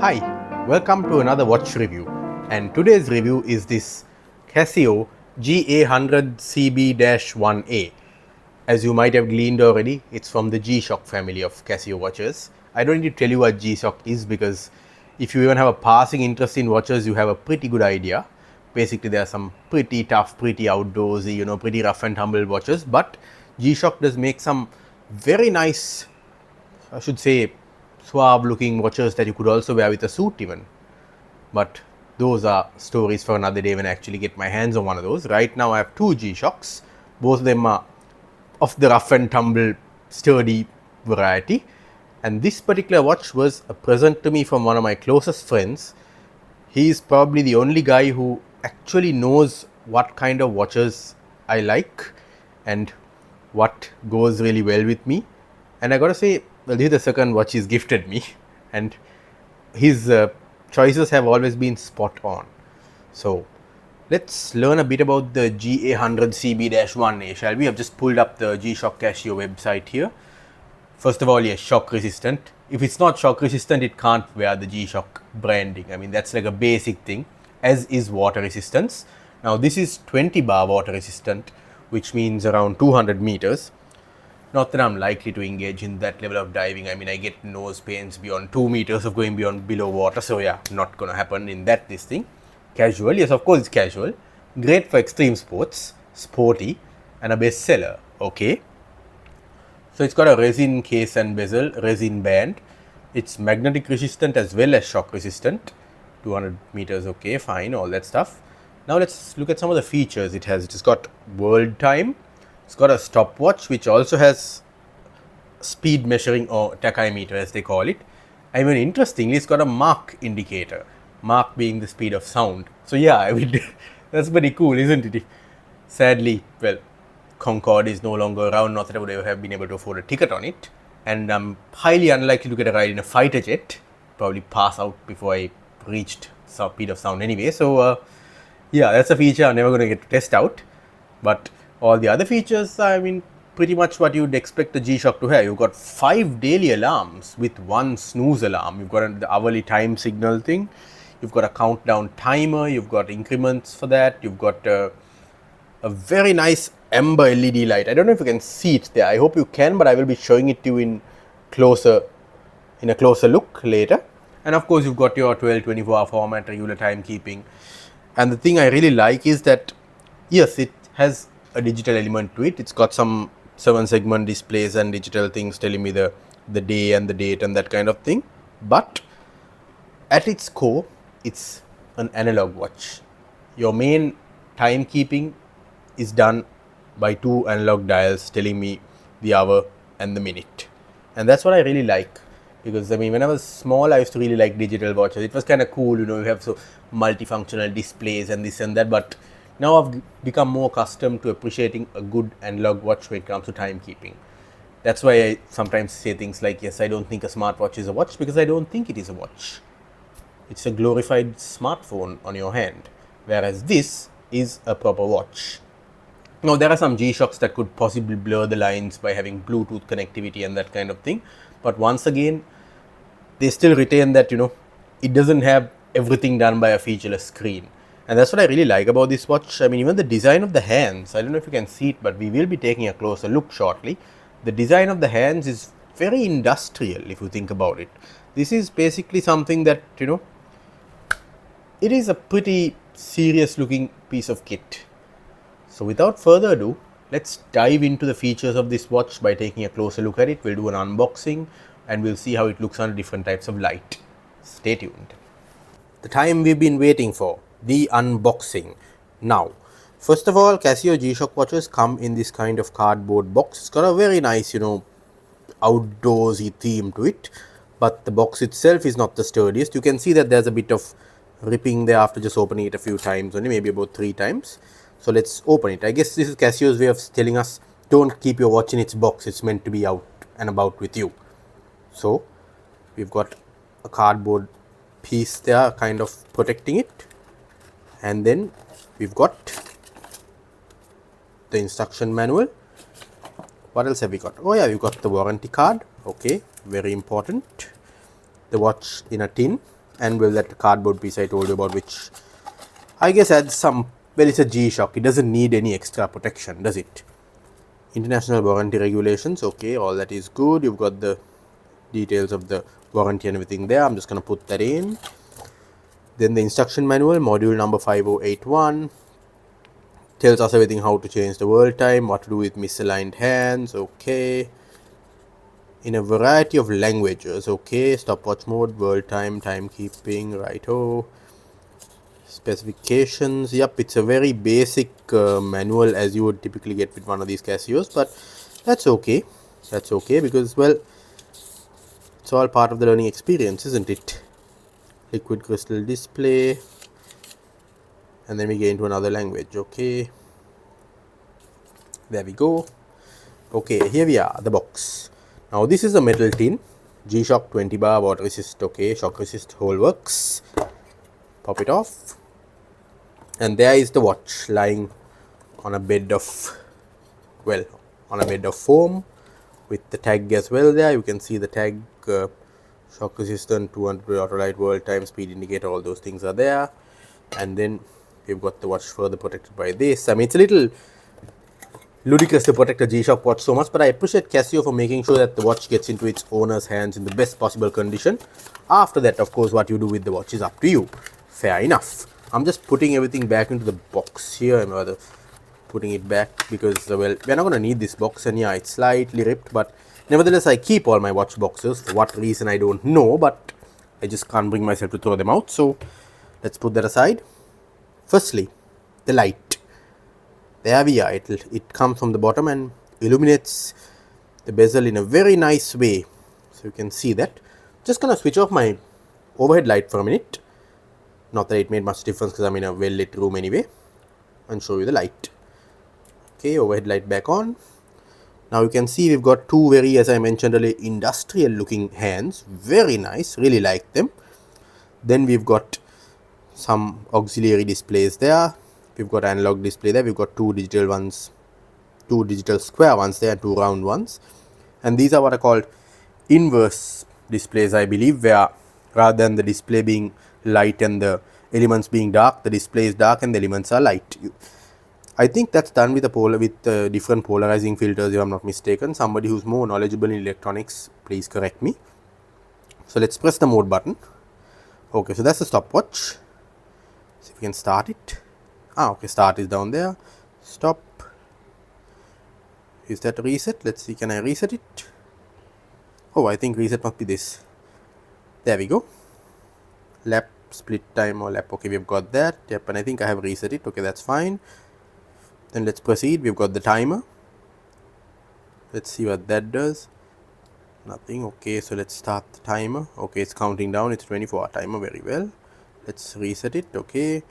Hi, welcome to another watch review, and today's review is this Casio GA-100CB-1A. As you might have gleaned already, it's from the G-Shock family of Casio watches. I don't need to tell you what G-Shock is because if you even have a passing interest in watches, you have a pretty good idea. Basically, there are some pretty tough, pretty outdoorsy, pretty rough and tumble watches, but G-Shock does make some very nice, I should say, suave looking watches that you could also wear with a suit even. But those are stories for another day when I actually get my hands on one of those. Right now I have two G-Shocks. Both of them are of the rough and tumble sturdy variety, and this particular watch was a present to me from one of my closest friends. He is probably the only guy who actually knows what kind of watches I like and what goes really well with me. And I gotta say, well, this is the second watch he's gifted me, and his choices have always been spot on. So let's learn a bit about the GA-100CB-1A, shall we? I've just pulled up the G-Shock Casio website here. First of all, yes, shock resistant. If it's not shock resistant, it can't wear the G-Shock branding. I mean, that's like a basic thing, as is water resistance. Now this is 20 bar water resistant, which means around 200 meters. Not that I'm likely to engage in that level of diving. I mean, I get nose pains beyond 2 meters of going below water. So yeah, not gonna happen in this thing. Casual, yes, of course it's casual. Great for extreme sports, sporty, and a bestseller. Okay. So it's got a resin case and bezel, resin band. It's magnetic resistant as well as shock resistant. 200 meters, okay, fine, all that stuff. Now let's look at some of the features it has. It's got world time. It's got a stopwatch which also has speed measuring, or tachymeter as they call it. I mean, interestingly, it's got a Mach indicator. Mach being the speed of sound. So yeah, I mean, that's pretty cool, isn't it? Sadly, well, Concorde is no longer around. Not that I would ever have been able to afford a ticket on it. And I'm highly unlikely to get a ride in a fighter jet. Probably pass out before I reached speed of sound anyway. So yeah, that's a feature I'm never going to get to test out. But all the other features, I mean, pretty much what you'd expect the G-Shock to have. You've got 5 daily alarms with 1 snooze alarm. You've got the hourly time signal thing. You've got a countdown timer. You've got increments for that. You've got a very nice amber LED light. I don't know if you can see it there. I hope you can, but I will be showing it to you in a closer look later. And of course, you've got your 12, 24-hour format, regular timekeeping. And the thing I really like is that, yes, it has a digital element to it. It's got some 7-segment displays and digital things telling me the day and the date and that kind of thing. But at its core, it's an analog watch. Your main timekeeping is done by 2 analog dials telling me the hour and the minute. And that's what I really like. Because I mean, when I was small, I used to really like digital watches. It was kind of cool, you have so multifunctional displays and this and that. But now I've become more accustomed to appreciating a good analog watch when it comes to timekeeping. That's why I sometimes say things like, yes, I don't think a smartwatch is a watch, because I don't think it is a watch. It's a glorified smartphone on your hand, whereas this is a proper watch. Now, there are some G-Shocks that could possibly blur the lines by having Bluetooth connectivity and that kind of thing. But once again, they still retain that, it doesn't have everything done by a featureless screen. And that's what I really like about this watch. I mean, even the design of the hands, I don't know if you can see it, but we will be taking a closer look shortly. The design of the hands is very industrial, if you think about it. This is basically something that, it is a pretty serious looking piece of kit. So without further ado, let's dive into the features of this watch by taking a closer look at it. We'll do an unboxing and we'll see how it looks under different types of light. Stay tuned. The time we've been waiting for, the unboxing. Now, first of all, Casio G-Shock watches come in this kind of cardboard box. It's got a very nice, outdoorsy theme to it, but the box itself is not the sturdiest. You can see that there's a bit of ripping there after just opening it a few times, only maybe about 3 times. So let's open it. I guess this is Casio's way of telling us, don't keep your watch in its box. It's meant to be out and about with you. So we've got a cardboard piece there kind of protecting it. And then we've got the instruction manual. What else have we got? Oh yeah, we've got the warranty card. Okay, very important. The watch in a tin. and well, that cardboard piece I told you about, which I guess adds some, well, it's a G-Shock, it doesn't need any extra protection, does it? International warranty regulations, okay, all that is good. You've got the details of the warranty and everything there. I'm just going to put that in. Then the instruction manual, module number 5081, tells us everything how to change the world time, what to do with misaligned hands, okay, in a variety of languages, okay, stopwatch mode, world time, timekeeping, righto, specifications, yep, it's a very basic manual as you would typically get with one of these Casios, but that's okay, because, well, it's all part of the learning experience, isn't it? Liquid crystal display, and then we get into another language, okay, there we go. Okay, here we are, the box. Now this is a metal tin, G-Shock 20 bar, water resist, okay, shock resist, whole works. Pop it off, and there is the watch lying on a bed of, well, on a bed of foam with the tag as well there. You can see the tag, shock resistant, 200 auto light, world time, speed indicator, all those things are there. And then we've got the watch further protected by this. I mean, it's a little ludicrous to protect a G-Shock watch so much, but I appreciate Casio for making sure that the watch gets into its owner's hands in the best possible condition. After that, of course, what you do with the watch is up to you. Fair enough. I'm just putting everything back into the box here. I'm rather putting it back because, well, we're not going to need this box, and yeah, it's slightly ripped, but nevertheless, I keep all my watch boxes. For what reason, I don't know, but I just can't bring myself to throw them out, so let's put that aside. Firstly, the light. There we are. It comes from the bottom and illuminates the bezel in a very nice way. So you can see that. Just gonna switch off my overhead light for a minute. Not that it made much difference because I'm in a well lit room anyway. And show you the light. Okay, overhead light back on. Now you can see we've got two very, as I mentioned earlier, industrial looking hands. Very nice. Really like them. Then we've got some auxiliary displays there. We've got analog display there. We've got two digital ones, two digital square ones there, and two round ones. And these are what are called inverse displays, I believe, where rather than the display being light and the elements being dark, the display is dark and the elements are light. I think that's done with a different polarizing filters, if I'm not mistaken. Somebody who's more knowledgeable in electronics, please correct me. So let's press the mode button. Okay, so that's the stopwatch. See if we can start it. Okay, start is down there. Stop. Is that a reset? Let's see, can I reset it? Oh, I think reset must be this. There we go. Lap, split time or lap. Okay, we've got that. Yep, and I think I have reset it. Okay, that's fine. Then let's proceed. We've got the timer. Let's see what that does. Nothing. Okay, so let's start the timer. Okay, it's counting down. It's 24-hour timer. Very well. Let's reset it. Okay.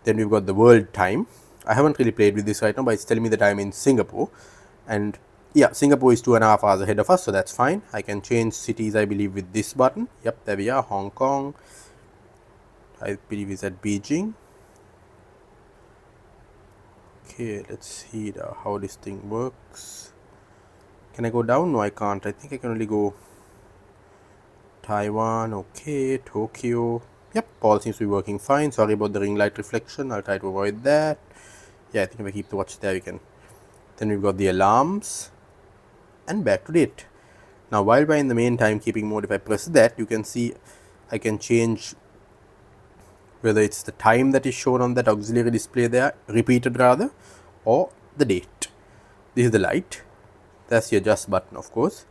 Then we've got the world time. I haven't really played with this right now, but it's telling me the time in Singapore. And yeah, Singapore is 2.5 hours ahead of us, so that's fine. I can change cities, I believe, with this button. Yep, there we are. Hong Kong. I believe is at Beijing. Okay, let's see how this thing works. Can I go down? No, I can't. I think I can only go Taiwan. Okay, Tokyo. Yep, all seems to be working fine. Sorry about the ring light reflection. I'll try to avoid that. Yeah, I think if I keep the watch there, we can. Then we've got the alarms. And back to date. Now, while we're in the main timekeeping mode, if I press that, you can see I can change whether it's the time that is shown on that auxiliary display there, repeated rather, or the date. This is the light. That's the adjust button, of course.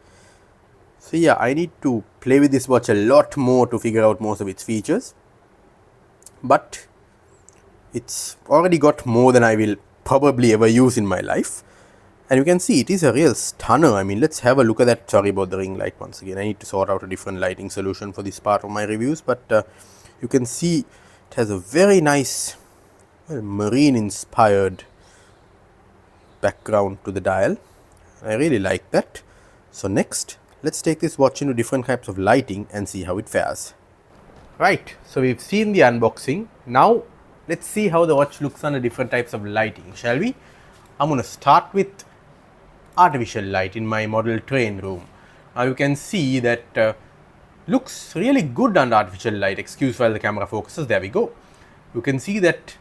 So yeah, I need to play with this watch a lot more to figure out most of its features, but it's already got more than I will probably ever use in my life. And you can see it is a real stunner. I mean, let's have a look at that. Sorry about the ring light once again. I need to sort out a different lighting solution for this part of my reviews, but you can see it has a very nice, well, marine inspired background to the dial. I really like that. So next, let's take this watch into different types of lighting and see how it fares. Right, so we've seen the unboxing. Now let's see how the watch looks under different types of lighting, shall we? I'm going to start with artificial light in my model train room. Now you can see that looks really good under artificial light. Excuse while the camera focuses. There we go. You can see that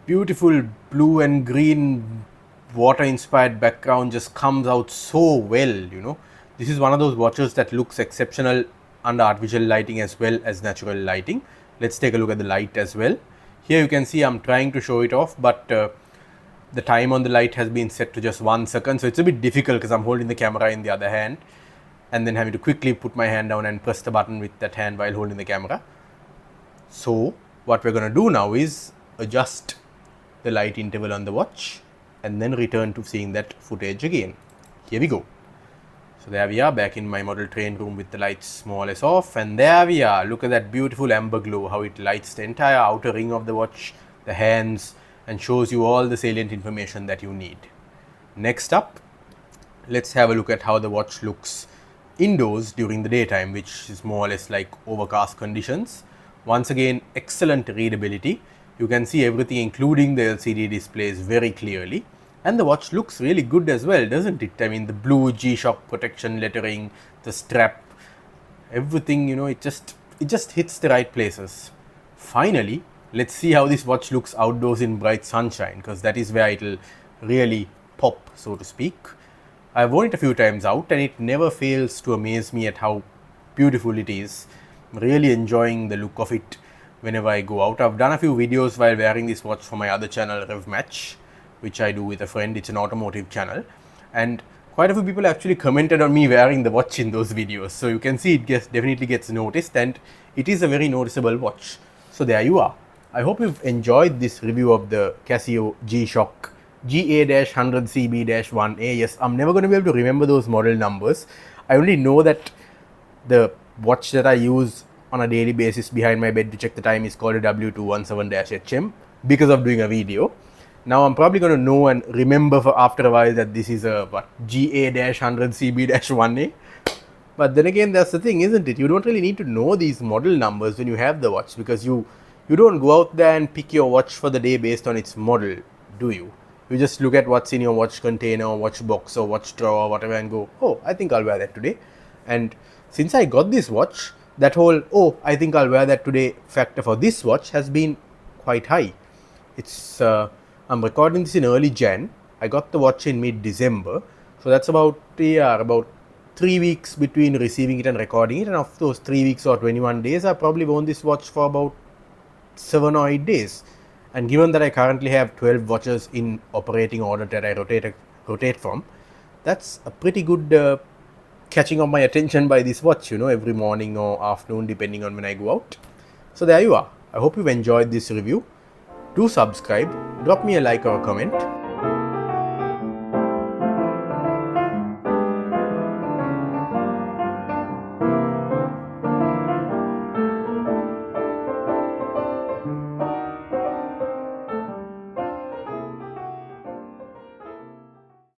beautiful blue and green water inspired background just comes out so well, you know. This is one of those watches that looks exceptional under artificial lighting as well as natural lighting. Let's take a look at the light as well. Here you can see I'm trying to show it off, but the time on the light has been set to just 1 second, so it's a bit difficult because I'm holding the camera in the other hand and then having to quickly put my hand down and press the button with that hand while holding the camera. So what we're going to do now is adjust the light interval on the watch and then return to seeing that footage again. Here we go. So there we are, back in my model train room with the lights more or less off, and there we are. Look at that beautiful amber glow, how it lights the entire outer ring of the watch, the hands, and shows you all the salient information that you need. Next up, let's have a look at how the watch looks indoors during the daytime, which is more or less like overcast conditions. Once again, excellent readability. You can see everything including the LCD displays very clearly. And the watch looks really good as well, doesn't it? I mean, the blue G-Shock protection lettering, the strap, everything, you know, it just hits the right places. Finally, let's see how this watch looks outdoors in bright sunshine, because that is where it'll really pop, so to speak. I've worn it a few times out and it never fails to amaze me at how beautiful it is. I'm really enjoying the look of it whenever I go out. I've done a few videos while wearing this watch for my other channel, Rev Match, which I do with a friend. It's an automotive channel, and quite a few people actually commented on me wearing the watch in those videos. So you can see it definitely gets noticed, and it is a very noticeable watch. So there you are. I hope you've enjoyed this review of the Casio G-Shock GA-100CB-1A. Yes, I'm never going to be able to remember those model numbers. I only know that the watch that I use on a daily basis behind my bed to check the time is called a W217-HM because of doing a video. Now I'm probably going to know and remember for after a while that this is a GA-100CB-1A. But then again, that's the thing, isn't it? You don't really need to know these model numbers when you have the watch, because you don't go out there and pick your watch for the day based on its model, do you? You just look at what's in your watch container or watch box or watch drawer or whatever and go, oh, I think I'll wear that today. And since I got this watch, that whole, oh, I think I'll wear that today factor for this watch has been quite high. It's I'm recording this in early Jan. I got the watch in mid-December. So that's about 3 weeks between receiving it and recording it. And of those 3 weeks or 21 days, I've probably worn this watch for about 7 or 8 days. And given that I currently have 12 watches in operating order that I rotate from, that's a pretty good catching of my attention by this watch, you know, every morning or afternoon, depending on when I go out. So there you are. I hope you've enjoyed this review. Do subscribe, drop me a like or a comment.